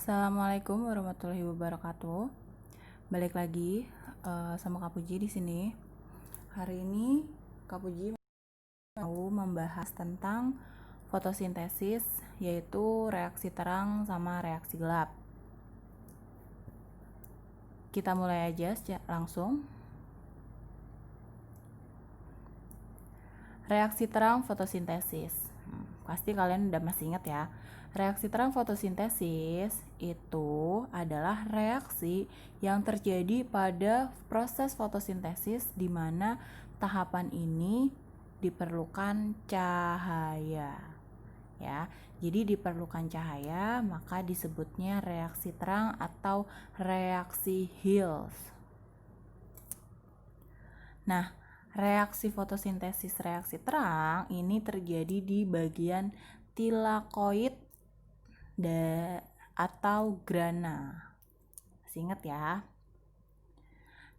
Assalamualaikum warahmatullahi wabarakatuh. Balik lagi sama Kak Puji di sini. Hari ini Kak Puji mau membahas tentang fotosintesis, yaitu reaksi terang sama reaksi gelap. Kita mulai aja langsung. Reaksi terang fotosintesis. Pasti kalian udah masih ingat ya. Reaksi terang fotosintesis itu adalah reaksi yang terjadi pada proses fotosintesis di mana tahapan ini diperlukan cahaya. Ya, jadi diperlukan cahaya, maka disebutnya reaksi terang atau reaksi Hill's. Nah, reaksi fotosintesis reaksi terang ini terjadi di bagian tilakoid atau grana. Masih ingat ya?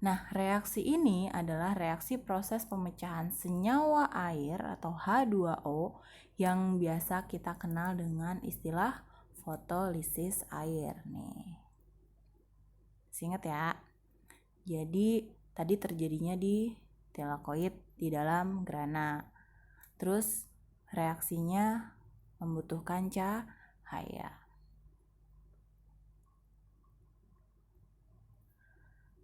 Nah, reaksi ini adalah reaksi proses pemecahan senyawa air atau H2O yang biasa kita kenal dengan istilah fotolisis air nih. Masih ingat ya? Jadi, tadi terjadinya di tilakoid di dalam grana. Terus reaksinya membutuhkan cahaya.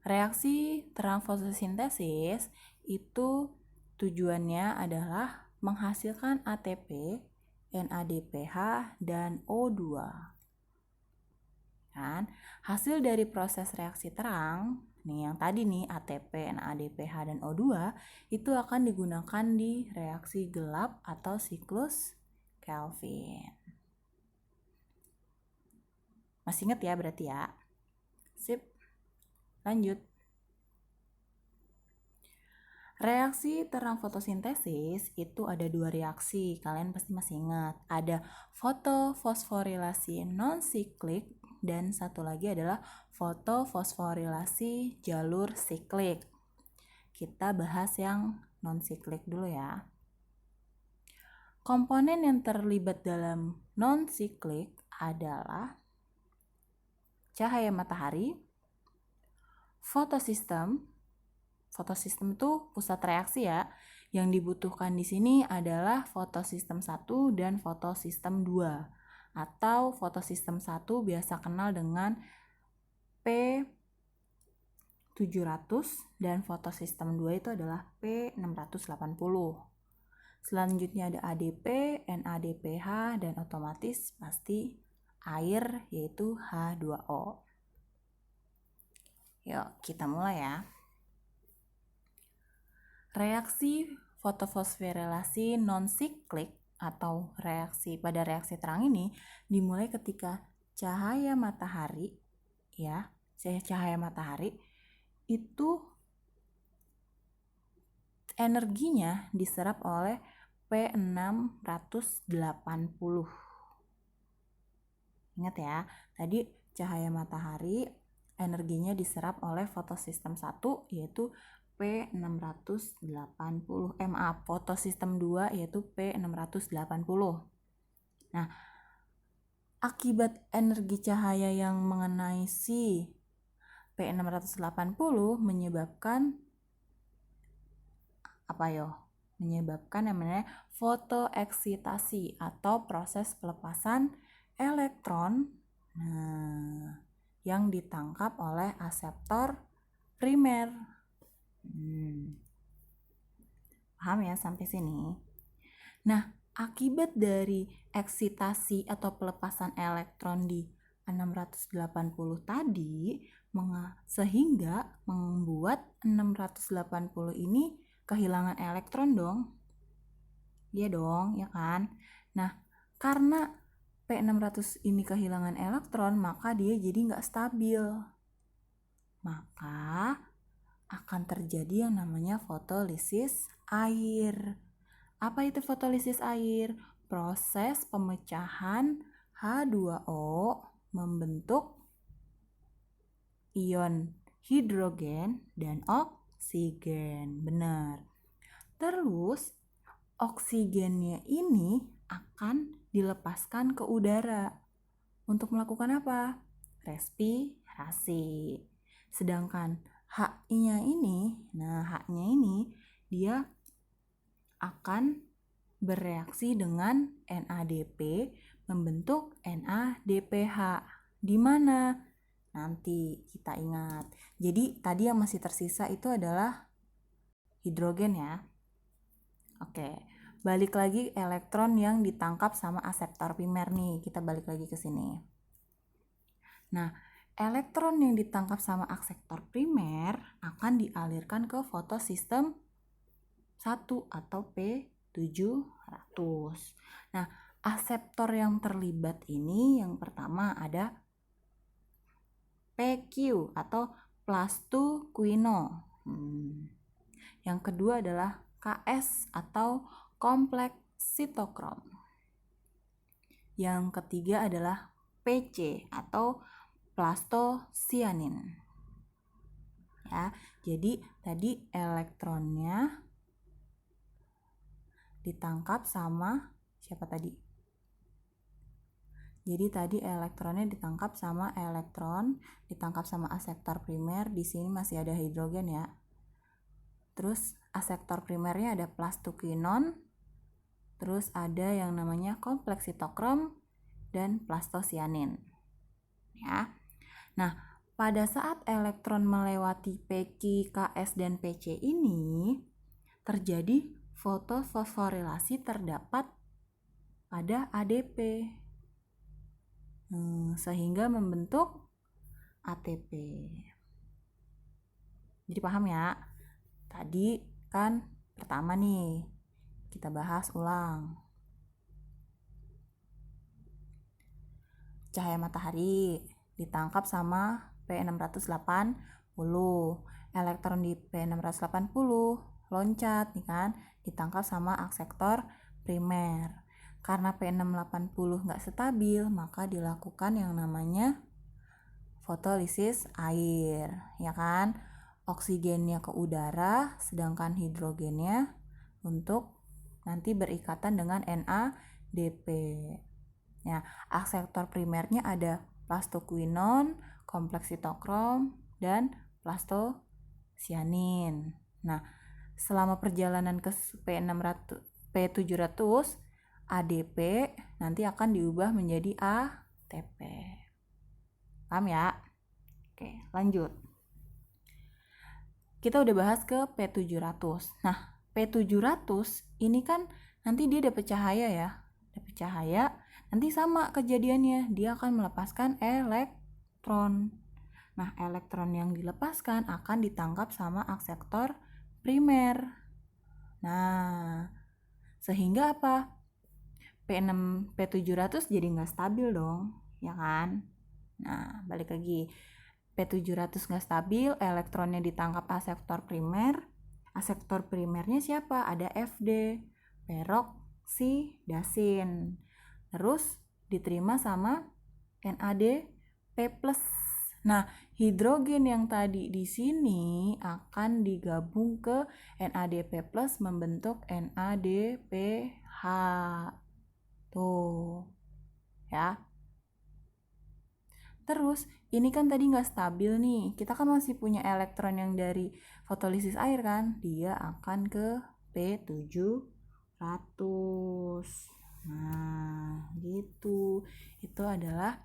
Reaksi terang fotosintesis itu tujuannya adalah menghasilkan ATP, NADPH, dan O2. Kan? Hasil dari proses reaksi terang, nih yang tadi nih ATP, NADPH, dan O2 itu akan digunakan di reaksi gelap atau siklus Kelvin. Masih ingat ya berarti ya? Sip. Lanjut. Reaksi terang fotosintesis itu ada dua reaksi, kalian pasti masih ingat. Ada fotofosforilasi non-siklik dan satu lagi adalah fotofosforilasi jalur siklik. Kita bahas yang non-siklik dulu ya. Komponen yang terlibat dalam non-siklik adalah cahaya matahari, fotosistem. Fotosistem itu pusat reaksi ya. Yang dibutuhkan di sini adalah fotosistem 1 dan fotosistem 2. Atau fotosistem 1 biasa kenal dengan P700 dan fotosistem 2 itu adalah P680. Selanjutnya ada ADP, NADPH, dan otomatis pasti air yaitu H2O. Yuk kita mulai ya. Reaksi fotofosforilasi non-siklik atau pada reaksi terang ini dimulai ketika cahaya matahari itu energinya diserap oleh P680. Ingat ya, tadi cahaya matahari energinya diserap oleh fotosistem 1 yaitu P680. Fotosistem 2 yaitu P680. Nah, akibat energi cahaya yang mengenai si P680 menyebabkan menyebabkan namanya fotoeksitasi atau proses pelepasan elektron yang ditangkap oleh aseptor primer. Paham ya sampai sini? Nah, akibat dari eksitasi atau pelepasan elektron di 680 tadi sehingga membuat 680 ini kehilangan elektron dong. Iya dong, ya kan? Nah, karena P600 ini kehilangan elektron, maka dia jadi nggak stabil. Maka akan terjadi yang namanya fotolisis air. Apa itu fotolisis air? Proses pemecahan H2O membentuk ion hidrogen dan oksigen. Benar. Terus oksigennya ini akan dilepaskan ke udara. Untuk melakukan apa? respirasi. Sedangkan H-nya ini, H-nya ini dia akan bereaksi dengan NADP membentuk NADPH. Di mana? Nanti kita ingat. Jadi tadi yang masih tersisa itu adalah hidrogen ya. Oke, balik lagi elektron yang ditangkap sama aseptor primer nih. Kita balik lagi ke sini. Nah, elektron yang ditangkap sama aseptor primer akan dialirkan ke fotosistem 1 atau P700. Nah, aseptor yang terlibat ini yang pertama ada PQ atau plastoquino. Yang kedua adalah KS atau kompleks sitokrom. Yang ketiga adalah PC atau plastosianin. Ya, jadi tadi elektronnya ditangkap sama siapa tadi? Jadi tadi elektronnya ditangkap sama aseptor primer. Di sini masih ada hidrogen ya. Terus aseptor primernya ada plastoquinon, terus ada yang namanya kompleks sitokrom dan plastosianin. Ya. Nah, pada saat elektron melewati PQ, KS, dan PC ini, terjadi fotofosforilasi terdapat pada ADP. Sehingga membentuk ATP. Jadi paham ya? Tadi kan pertama nih, kita bahas ulang. Cahaya matahari ditangkap sama P680. Elektron di P680 loncat nih kan, ditangkap sama aseptor primer. Karena P680 nggak stabil, maka dilakukan yang namanya fotolisis air, ya kan? Oksigennya ke udara, sedangkan hidrogennya untuk nanti berikatan dengan NADP. Ya, aseptor primernya ada plastoquinon, kompleks sitokrom, dan plastosianin. Nah, selama perjalanan ke P700, ADP nanti akan diubah menjadi ATP. Paham ya? Oke, lanjut. Kita udah bahas ke P700. Nah, P700 ini kan nanti dia dapat cahaya ya. Dapat cahaya, nanti sama kejadiannya. Dia akan melepaskan elektron. Nah, elektron yang dilepaskan akan ditangkap sama aseptor primer. Nah, sehingga apa? P700 jadi nggak stabil dong, ya kan? Nah, balik lagi. P700 nggak stabil, elektronnya ditangkap aseptor primer. Aseptor primernya siapa? Ada FD, peroksidasin. Terus diterima sama NADP+. Nah, hidrogen yang tadi di sini akan digabung ke NADP+ membentuk NADPH. Tuh, ya. Terus, ini kan tadi nggak stabil nih. Kita kan masih punya elektron yang dari fotolisis air kan. Dia akan ke P700. Nah, gitu. Itu adalah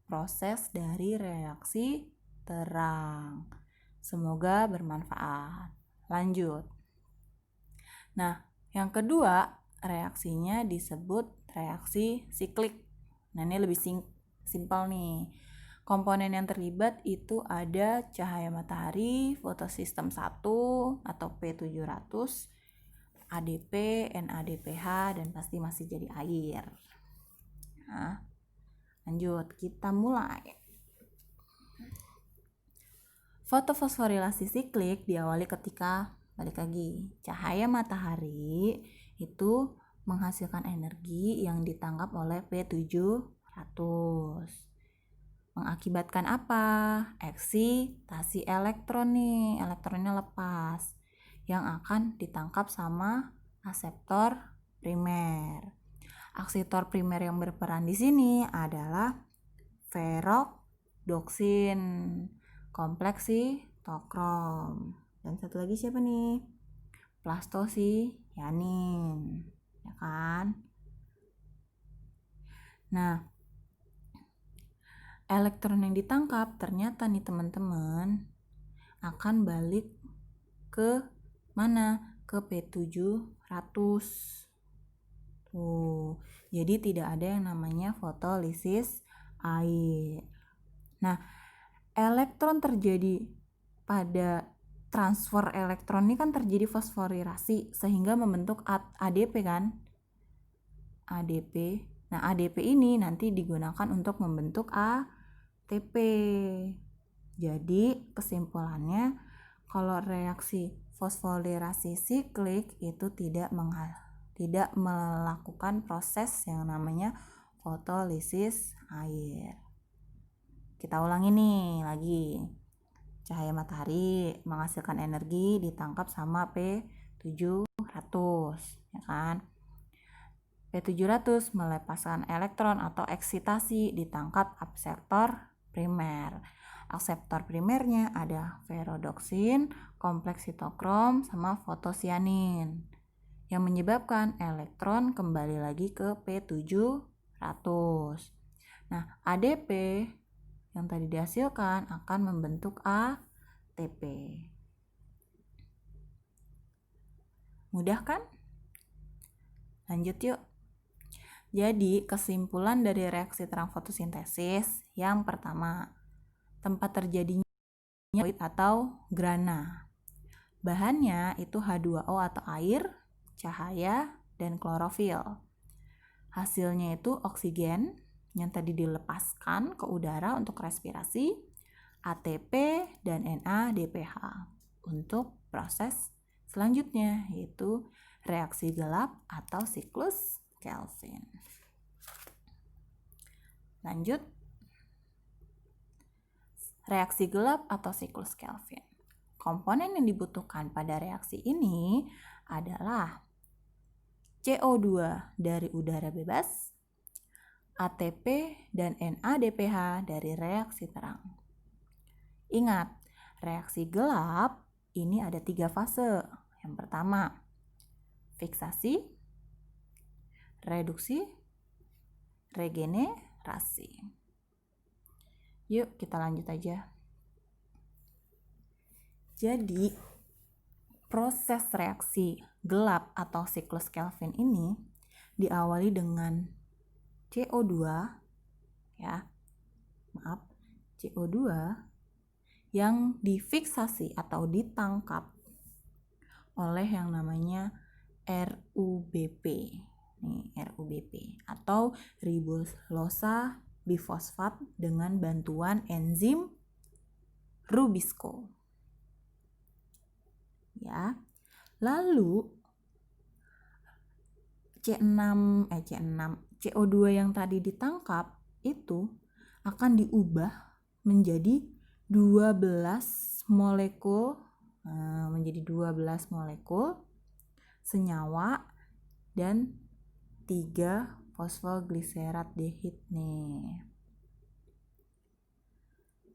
proses dari reaksi terang. Semoga bermanfaat. Lanjut. Nah, yang kedua, reaksinya disebut reaksi siklik. Nah, ini lebih simpel nih. Komponen yang terlibat itu ada cahaya matahari, fotosistem 1 atau P700, ADP, NADPH, dan pasti masih jadi air. Nah, lanjut, kita mulai. Fotofosforilasi siklik diawali ketika, balik lagi, cahaya matahari itu menghasilkan energi yang ditangkap oleh P700. Mengakibatkan apa? Eksitasi elektron nih, elektronnya lepas yang akan ditangkap sama aseptor primer. Aseptor primer yang berperan di sini adalah peroksidasin. doksin, kompleks sitokrom. Dan satu lagi siapa nih? Plastosianin, ya kan? Nah, elektron yang ditangkap ternyata nih teman-teman akan balik ke mana? Ke P700. Tuh, jadi tidak ada yang namanya fotolisis air. Nah, elektron terjadi pada transfer elektron ini kan terjadi fosforilasi sehingga membentuk ADP kan? ADP. Nah, ADP ini nanti digunakan untuk membentuk ATP. Jadi, kesimpulannya kalau reaksi fosforilasi siklik itu tidak melakukan proses yang namanya fotolisis air. Kita ulangi nih lagi. Cahaya matahari menghasilkan energi ditangkap sama P700, ya kan? P700 melepaskan elektron atau eksitasi ditangkap akseptor primer. Akseptor primernya ada ferrodoksin, kompleks sitokrom, sama fotosianin yang menyebabkan elektron kembali lagi ke P700. Nah, ADP yang tadi dihasilkan akan membentuk ATP. Mudah kan? Lanjut yuk. Jadi, kesimpulan dari reaksi terang fotosintesis yang pertama, tempat terjadinya fluid atau grana. Bahannya itu H2O atau air, cahaya, dan klorofil. Hasilnya itu oksigen yang tadi dilepaskan ke udara untuk respirasi, ATP, dan NADPH untuk proses selanjutnya yaitu reaksi gelap atau siklus Kelvin. Lanjut, reaksi gelap atau siklus Kelvin. Komponen yang dibutuhkan pada reaksi ini adalah CO2 dari udara bebas, ATP dan NADPH dari reaksi terang. Ingat, reaksi gelap ini ada 3 fase. Yang pertama, fiksasi, reduksi, regenerasi. Yuk kita lanjut aja. Jadi, proses reaksi gelap atau siklus Kelvin ini diawali dengan CO2 ya. CO2 yang difiksasi atau ditangkap oleh yang namanya RUBP. Nih, RUBP atau ribosa bifosfat dengan bantuan enzim Rubisco. Ya. Lalu CO2 yang tadi ditangkap itu akan diubah menjadi 12 molekul senyawa dan 3 fosfogliserat dehid nih.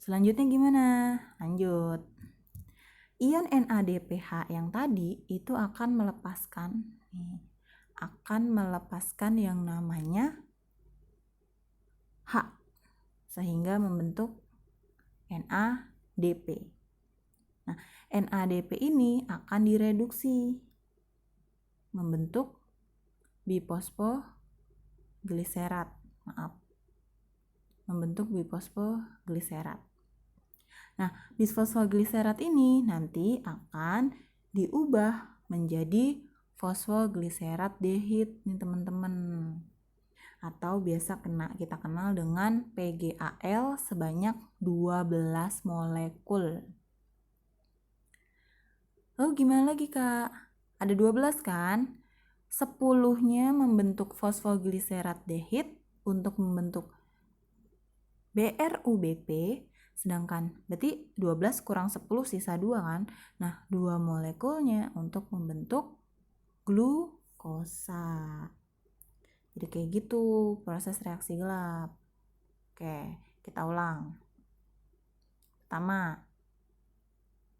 Selanjutnya gimana? Lanjut. Ion NADPH yang tadi itu akan melepaskan yang namanya H sehingga membentuk NADP. Nah, NADP ini akan direduksi membentuk bifosfogliserat. Nah, bisfosfogliserat ini nanti akan diubah menjadi fosfogliserat dehid nih teman-teman. Atau biasa kita kenal dengan PGAL sebanyak 12 molekul. Lalu gimana lagi Kak? Ada 12 kan? 10-nya membentuk fosfogliserat dehid untuk membentuk BRUBP. Sedangkan berarti 12 kurang 10 sisa 2 kan. Nah 2 molekulnya untuk membentuk glukosa. Jadi kayak gitu proses reaksi gelap. Oke, kita ulang. Pertama,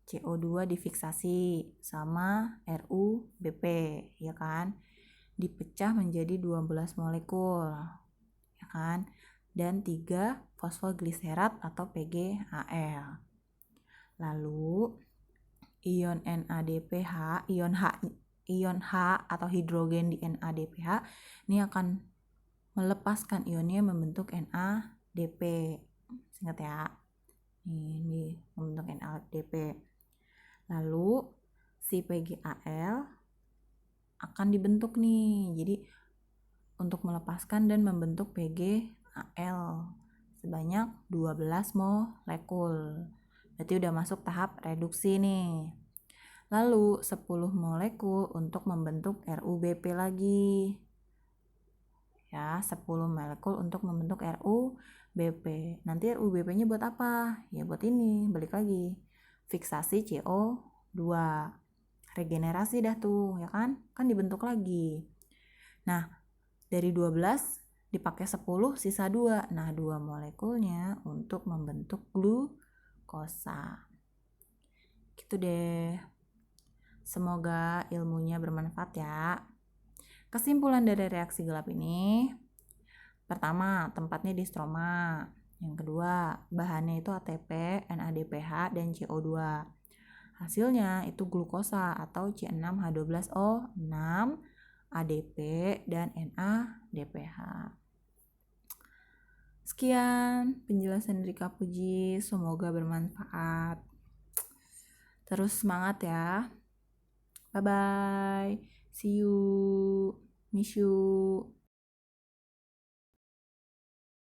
CO2 difiksasi sama RuBP, ya kan? Dipecah menjadi 12 molekul, ya kan? Dan 3 fosfogliserat atau PgAl. Lalu ion NADPH, ion H atau hidrogen di NADPH ini akan melepaskan ionnya membentuk NADP. Ingat ya. Ini membentuk NADP. Lalu si PgAl akan dibentuk nih. Jadi untuk melepaskan dan membentuk PgAl sebanyak 12 molekul. Berarti udah masuk tahap reduksi nih. Lalu 10 molekul untuk membentuk RuBP lagi. Ya, 10 molekul untuk membentuk RuBP. Nanti RuBP-nya buat apa? Ya buat ini, balik lagi. Fiksasi CO2. Regenerasi dah tuh, ya kan? Kan dibentuk lagi. Nah, dari 12 dipakai 10, sisa 2. Nah, 2 molekulnya untuk membentuk glukosa. Gitu deh. Semoga ilmunya bermanfaat ya. Kesimpulan dari reaksi gelap ini, pertama, tempatnya di stroma. Yang kedua, bahannya itu ATP, NADPH, dan CO2. Hasilnya itu glukosa atau C6H12O6, ADP, dan NADPH. Sekian penjelasan dari Kak Puji, semoga bermanfaat. Terus semangat ya. Bye-bye. See you. Miss you.